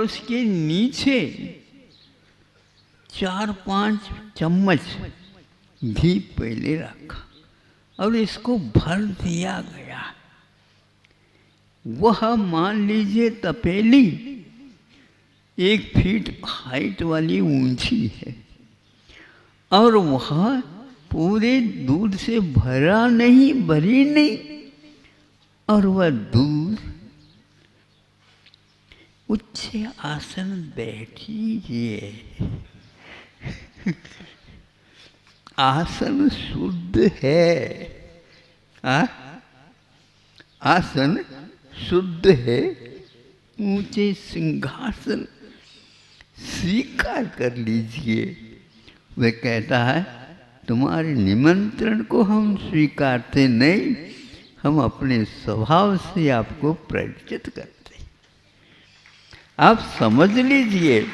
उसके नीचे 4-5 चम्मच घी पहले रखा और इसको भर दिया गया। वह मान लीजिए तपेली 1 फीट हाइट वाली ऊंची है और वह पूरे दूध से भरा नहीं, भरी नहीं, और वह दूध उच्च आसन बैठिए। आसन शुद्ध है, आसन शुद्ध है। ऊंचे सिंहासन स्वीकार कर लीजिए। वह कहता है तुम्हारे निमंत्रण को हम स्वीकारते नहीं, हम अपने स्वभाव से आपको परिचित करते हैं। आप समझ लीजिए,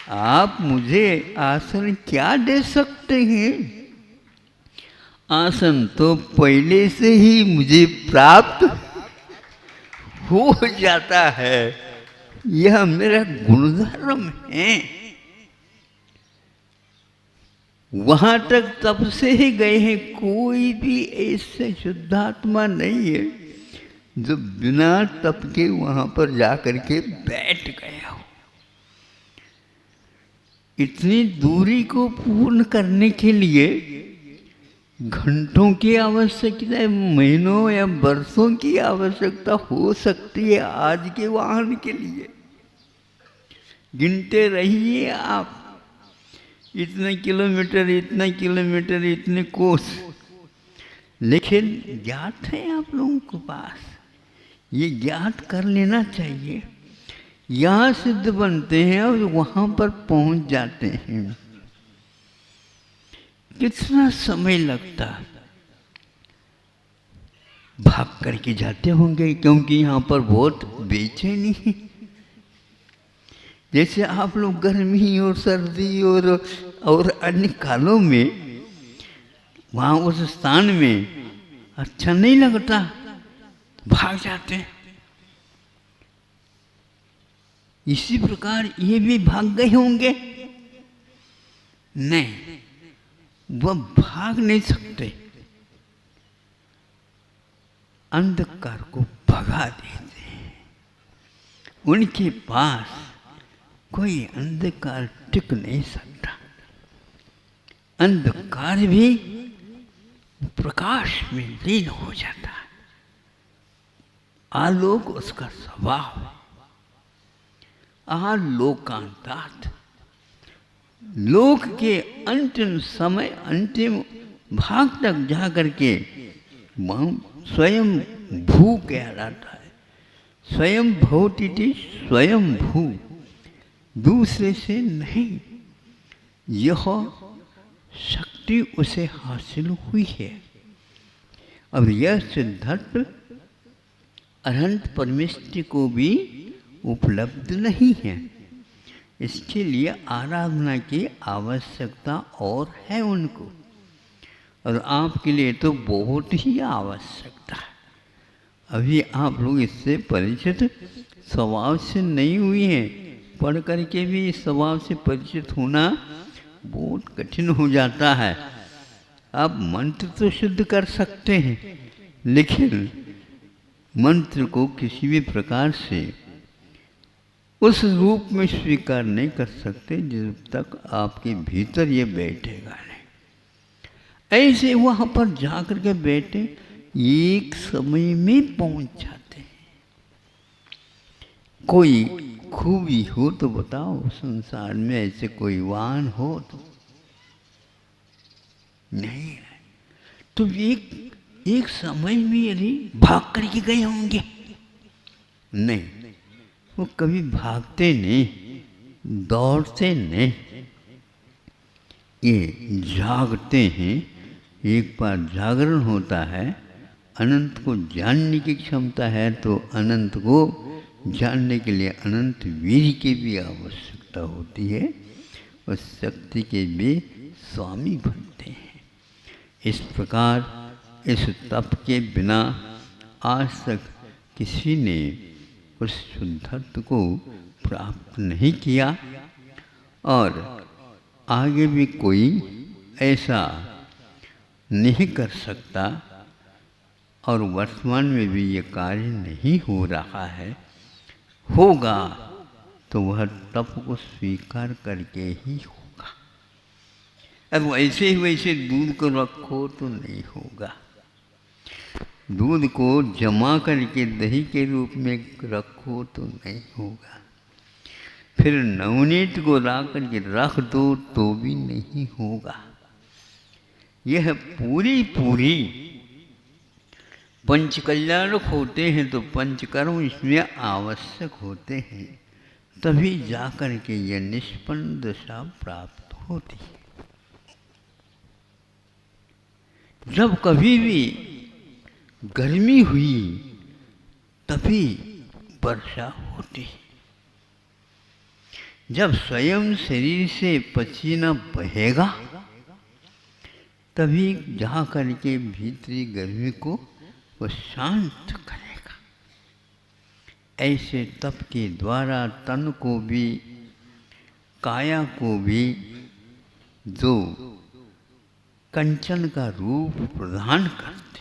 आप मुझे आसन क्या दे सकते हैं? आसन तो पहले से ही मुझे प्राप्त हो जाता है, यह मेरा गुणधर्म है। वहां तक तप से ही गए हैं। कोई भी ऐसे शुद्धात्मा नहीं है जो बिना तप के वहां पर जाकर के बैठ गया हो। इतनी दूरी को पूर्ण करने के लिए घंटों की आवश्यकता है, महीनों या वर्षों की आवश्यकता हो सकती है आज के वाहन के लिए। गिनते रहिए आप, इतने किलोमीटर, इतना किलोमीटर, इतने कोस, लेकिन ज्ञात है आप लोगों के पास, ये ज्ञात कर लेना चाहिए। यहाँ सिद्ध बनते हैं और वहाँ पर पहुँच जाते हैं। कितना समय लगता, भाग करके जाते होंगे, क्योंकि यहाँ पर बहुत बेचैनी है। जैसे आप लोग गर्मी और सर्दी और अन्य कालों में वहाँ उस स्थान में अच्छा नहीं लगता, भाग जाते हैं। इसी प्रकार ये भी भाग गए होंगे? नहीं, वह भाग नहीं सकते, अंधकार को भगा देते हैं। उनके पास कोई अंधकार टिक नहीं सकता। अंधकार भी प्रकाश में लीन हो जाता है। आलोक उसका स्वभाव है। आलोकांतात, लोक के अंतिम समय, अंतिम भाग तक जा करके स्वयं भू कहलाता है। स्वयं भवति स्वयं भू, दूसरे से नहीं। यह शक्ति उसे हासिल हुई है। अब यह सिद्धार्थ अनंत परमेश्वर को भी उपलब्ध नहीं है। इसके लिए आराधना की आवश्यकता और है उनको, और आपके लिए तो बहुत ही आवश्यकता है। अभी आप लोग इससे परिचित स्वभाव से नहीं हुए हैं। पढ़ करके भी इस स्वभाव से परिचित होना बहुत कठिन हो जाता है। आप मंत्र तो शुद्ध कर सकते हैं, लेकिन मंत्र को किसी भी प्रकार से उस रूप में स्वीकार नहीं कर सकते जब तक आपके भीतर ये बैठेगा नहीं। ऐसे वहाँ पर जाकर के बैठे, एक समय में पहुँच जाते हैं। कोई खूबी हो तो बताओ, संसार में ऐसे कोई वाहन हो तो नहीं है। तो एक समय में यदि भाग करके गए होंगे, नहीं, वो कभी भागते नहीं, दौड़ते नहीं, ये जागते हैं। एक बार जागरण होता है, अनंत को जानने की क्षमता है, तो अनंत को जानने के लिए अनंत वीर की भी आवश्यकता होती है, और शक्ति के भी स्वामी बनते हैं। इस प्रकार इस तप के बिना आज तक किसी ने उस शुद्धत्व को प्राप्त नहीं किया और आगे भी कोई ऐसा नहीं कर सकता और वर्तमान में भी ये कार्य नहीं हो रहा है। होगा तो वह तप को स्वीकार करके ही होगा। अब ऐसे ही वैसे दूध को रखो तो नहीं होगा। दूध को जमा करके दही के रूप में रखो तो नहीं होगा। फिर नवनीत को ला करके रख दो तो भी नहीं होगा। यह पूरी पूरी पंचकल्याणक होते हैं तो पंचकर्म इसमें आवश्यक होते हैं, तभी जाकर के यह निष्पन्न दशा प्राप्त होती है। जब कभी भी गर्मी हुई तभी वर्षा होती है। जब स्वयं शरीर से पसीना बहेगा तभी जा करके भीतरी गर्मी को वो शांत करेगा। ऐसे तप के द्वारा तन को भी काया को भी जो कंचन का रूप प्रदान करते,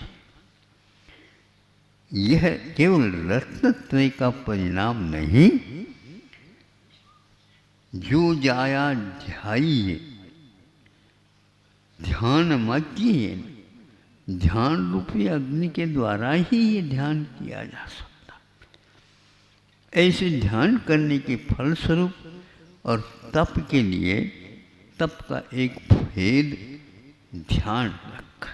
यह केवल रत्नत्रय का परिणाम नहीं, जो जाया ध्यायिए ध्यान मग्गिए, ध्यान रूपी अग्नि के द्वारा ही ये ध्यान किया जा सकता। ऐसे ध्यान करने के फलस्वरूप और तप के लिए तप का एक भेद ध्यान रखा।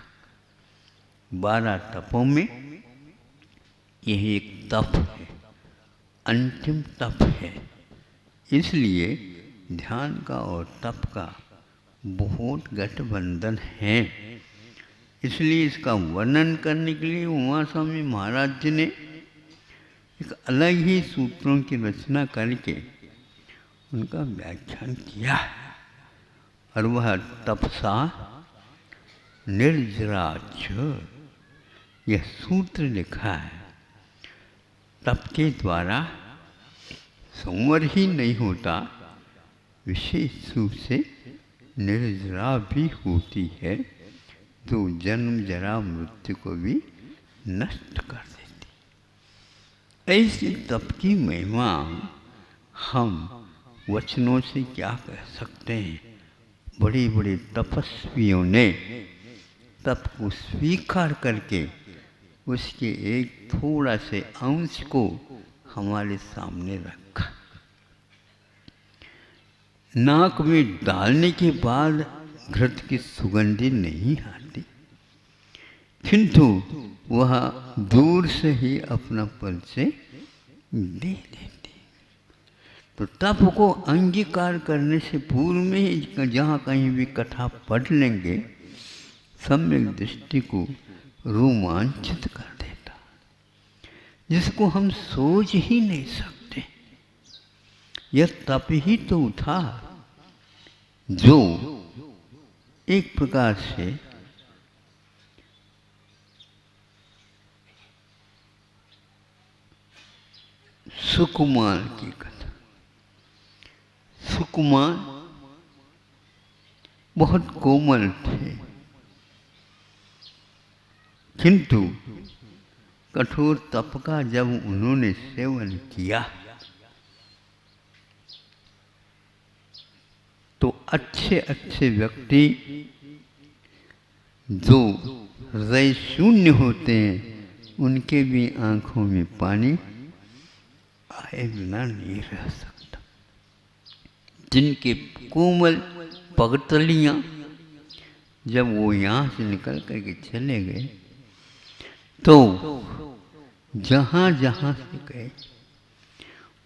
12 तपों में यह एक तप है, अंतिम तप है। इसलिए ध्यान का और तप का बहुत गठबंधन है। इसलिए इसका वर्णन करने के लिए उमा स्वामी महाराज जी ने एक अलग ही सूत्रों की रचना करके उनका व्याख्यान किया है। और वह तपसा निर्जराच, यह सूत्र लिखा है। तप के द्वारा संवर ही नहीं होता, विशेष रूप से निर्जरा भी होती है, तो जन्म जरा मृत्यु को भी नष्ट कर देती। ऐसी तप की महिमा हम वचनों से क्या कह सकते हैं। बड़े बड़े तपस्वियों ने तप को स्वीकार करके उसके एक थोड़ा से अंश को हमारे सामने रखा। नाक में डालने के बाद घृत की सुगंधी नहीं आती, किंतु वह दूर से ही अपना परिचय दे देती। तो तप को अंगीकार करने से पूर्व में ही जहाँ कहीं भी कथा पढ़ लेंगे, सम्यक दृष्टि को रोमांचित कर देता, जिसको हम सोच ही नहीं सकते। यह तप ही तो था जो एक प्रकार से सुकुमार की कथा। सुकुमार बहुत कोमल थे, किंतु कठोर तप का जब उन्होंने सेवन किया तो अच्छे अच्छे व्यक्ति जो हृदय शून्य होते हैं, उनके भी आंखों में पानी आए बिना नहीं रह सकता। जिनके कोमल पगतलियाँ जब वो यहाँ से निकल करके चले गए, तो जहाँ जहाँ से गए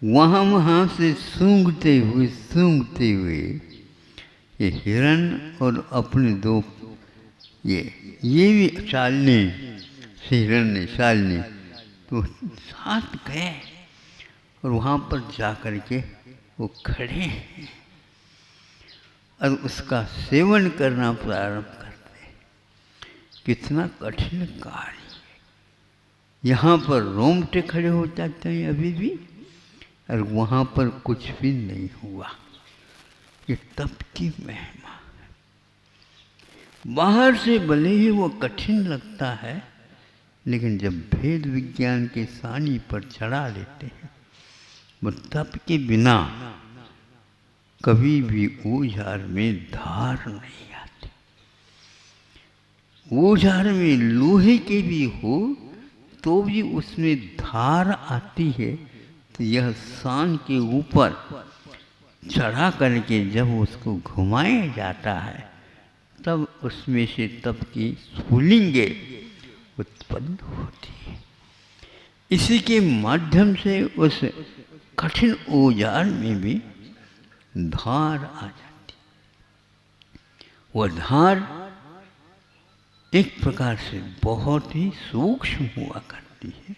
वहाँ वहाँ से सूंघते हुए ये हिरण और अपने दो ये भी चालने हिरण ने चालने तो साथ गए और वहाँ पर जा कर के वो खड़े हैं और उसका सेवन करना प्रारंभ करते हैं। कितना कठिन कार्य है। यहाँ पर रोंगटे खड़े हो जाते हैं अभी भी, और वहाँ पर कुछ भी नहीं हुआ। ये तप की महिमा है। बाहर से भले ही वो कठिन लगता है, लेकिन जब भेद विज्ञान के सानी पर चढ़ा लेते हैं, वो तप के बिना कभी भी ओझार में धार नहीं आती। ओझार में लोहे के भी हो तो भी उसमें धार आती है। तो यह सान के ऊपर चढ़ा करके जब उसको घुमाया जाता है, तब उसमें से तप की स्फुलिंगें उत्पन्न होती है। इसी के माध्यम से उस कठिन औजार में भी धार आ जाती। वह धार एक प्रकार से बहुत ही सूक्ष्म हुआ करती है।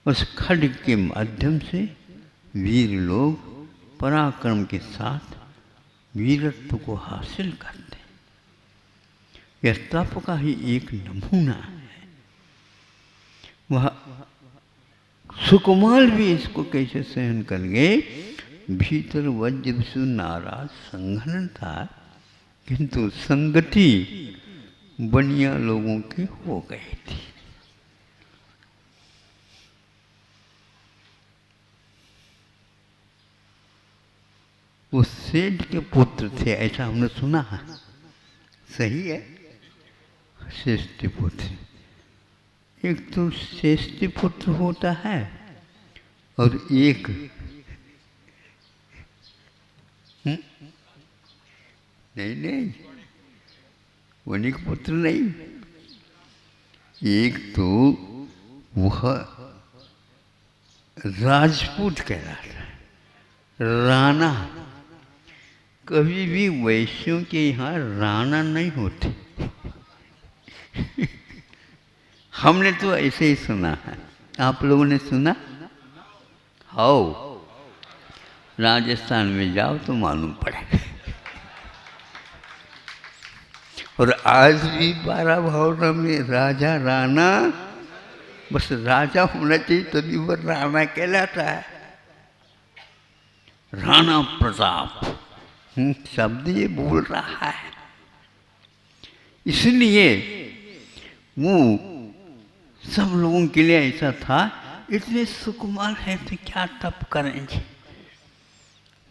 उस खड्ग के माध्यम से वीर लोग पराक्रम के साथ वीरत्व को हासिल करते हैं। यह तप का ही एक नमूना है। वह सुकुमार भी इसको कैसे सहन कर गए। भीतर वज्र से नाराज संघन था, किंतु संगति बनिया लोगों की हो गई थी। वो सेठ के पुत्र थे, ऐसा हमने सुना है। सही है, श्रेष्ठ पुत्र। एक तो श्रेष्ठ पुत्र होता है और एक नहीं वनिक पुत्र नहीं। एक तो वह राजपूत कहलाता है, राणा। कभी भी वैश्यों के यहाँ राणा नहीं होते। हमने तो ऐसे ही सुना है, आप लोगों ने सुना? आओ राजस्थान में जाओ तो मालूम पड़ेगा। और आज भी 12 भावना में राजा राणा, बस राजा होना चाहिए तभी वो राणा कहलाता है। राणा प्रताप शब्द ये बोल रहा है। इसलिए वो सब लोगों के लिए ऐसा था, इतने सुकुमार है तो क्या तप करेंगे।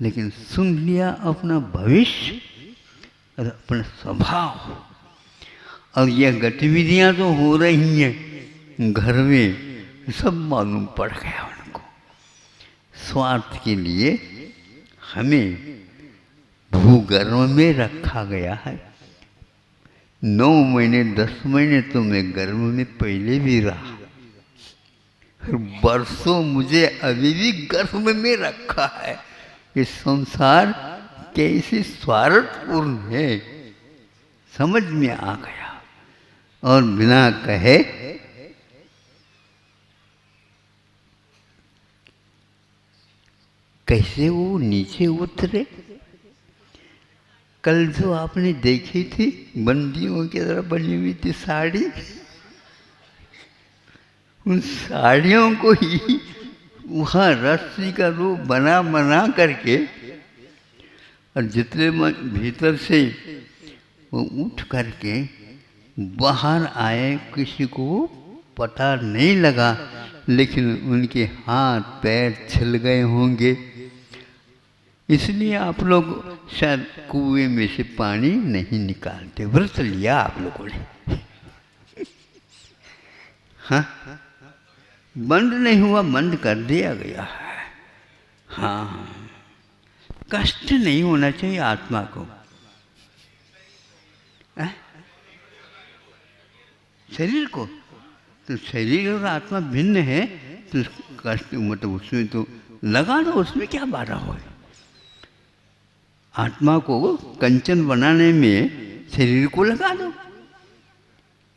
लेकिन सुन लिया अपना भविष्य और अपना स्वभाव, और यह गतिविधियां तो हो रही हैं घर में, सब मालूम पड़ गया उनको। स्वार्थ के लिए हमें भूगर्भ में रखा गया है। 9 महीने 10 महीने तो मैं गर्भ में पहले भी रहा, बरसों मुझे अभी भी गर्भ में रखा है। ये संसार कैसे स्वार्थपूर्ण है, समझ में आ गया। और बिना कहे कैसे वो नीचे उतरे। कल जो आपने देखी थी बंदियों की तरह बनी हुई थी साड़ी, उन साड़ियों को ही वहाँ रस्सी का रूप बना बना करके, और जितने भीतर से वो उठ करके बाहर आए, किसी को पता नहीं लगा, लेकिन उनके हाथ पैर छिल गए होंगे। इसलिए आप लोग शायद कुएं में से पानी नहीं निकालते। व्रत लिया आप लोगों ने। हाँ, बंद नहीं हुआ, बंद कर दिया गया है। हाँ, कष्ट नहीं होना चाहिए आत्मा को। शरीर को तो शरीर और आत्मा भिन्न है, तो कष्ट मतलब उसमें तो लगा दो, उसमें क्या बाधा हो। आत्मा को कंचन बनाने में शरीर को लगा दो,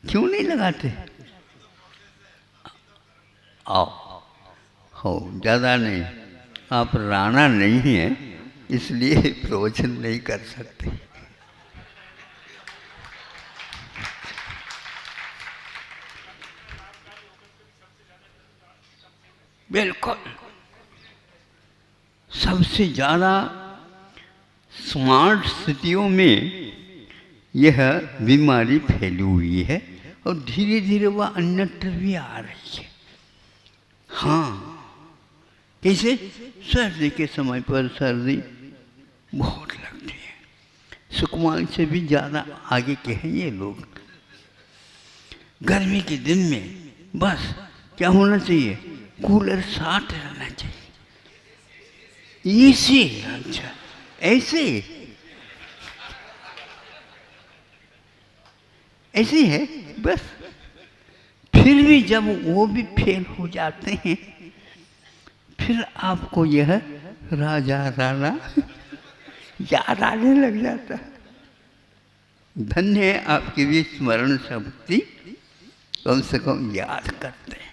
क्यों नहीं लगाते? आओ हो, ज़्यादा नहीं, आप राणा नहीं हैं इसलिए प्रवचन नहीं कर सकते। बिल्कुल सबसे ज़्यादा स्मार्ट सिटियों में यह बीमारी फैली हुई है और धीरे धीरे वह अन्यत्र भी आ रही है। हाँ, कैसे? सर्दी के समय पर सर्दी बहुत लगती है, सुकुमार से भी ज़्यादा आगे के हैं ये लोग। गर्मी के दिन में बस क्या होना चाहिए? कूलर साथ रहना चाहिए। इसी अच्छा ऐसे ऐसे है बस। फिर भी जब वो भी फेल हो जाते हैं, फिर आपको यह राजा राणा याद आने लग जाता है। धन्य है आपकी भी स्मरण शक्ति, कम से कम याद करते हैं।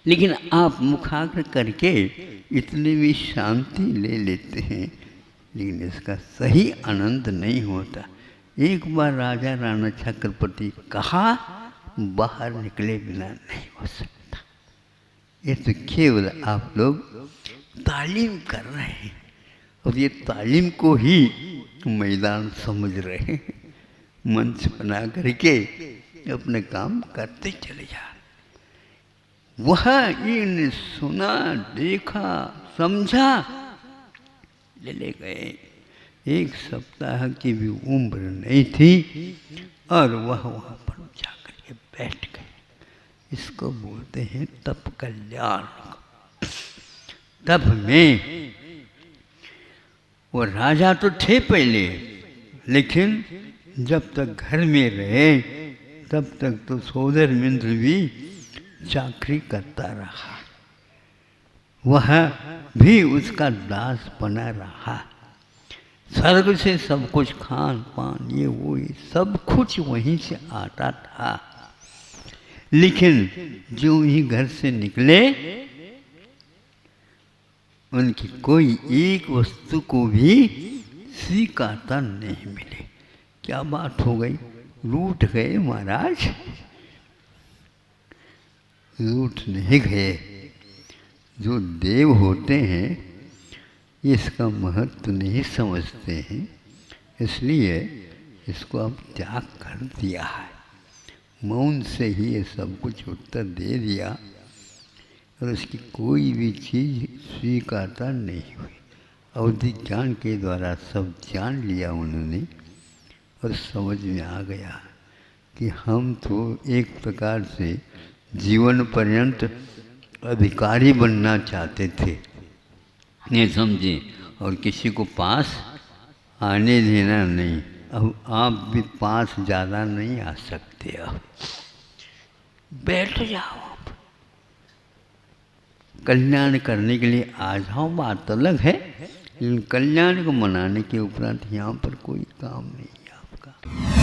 लेकिन आप मुखाग्र करके इतनी भी शांति ले लेते हैं, लेकिन इसका सही आनंद नहीं होता। एक बार राजा राणा चक्रवर्ती कहा, बाहर निकले बिना नहीं हो सकता। ये तो केवल आप लोग तालीम कर रहे हैं और ये तालीम को ही मैदान समझ रहे हैं। मंच बना करके अपने काम करते चले जा। वह इन सुना, देखा, समझा, ले गए। एक सप्ताह की भी उम्र नहीं थी और वह वहाँ पर जाकर के बैठ गए। इसको बोलते हैं तप कल्याण। तप में वो राजा तो थे पहले, लेकिन जब तक घर में रहे तब तक तो सोदर मिंद्र भी चाकरी करता रहा। वह भी उसका दास बना रहा। स्वर्ग से सब कुछ, खान पान ये वो ये सब कुछ वहीं से आता था। लेकिन जो ही घर से निकले, उनकी कोई एक वस्तु को भी स्वीकारता नहीं मिले। क्या बात हो गई? लूट गए महाराज? लूट नहीं गए। जो देव होते हैं इसका महत्व नहीं समझते हैं, इसलिए इसको अब त्याग कर दिया है। मौन से ही ये सब कुछ उत्तर दे दिया और उसकी कोई भी चीज़ स्वीकारता नहीं हुई। अवधि ज्ञान के द्वारा सब जान लिया उन्होंने और समझ में आ गया कि हम तो एक प्रकार से जीवन पर्यंत अधिकारी बनना चाहते थे, नहीं समझे, और किसी को पास आने देना नहीं। अब आप भी पास ज़्यादा नहीं आ सकते। अब बैठ जाओ, आप कल्याण करने के लिए आ जाओ, बात अलग है, लेकिन कल्याण को मनाने के उपरांत यहाँ पर कोई काम नहीं है आपका।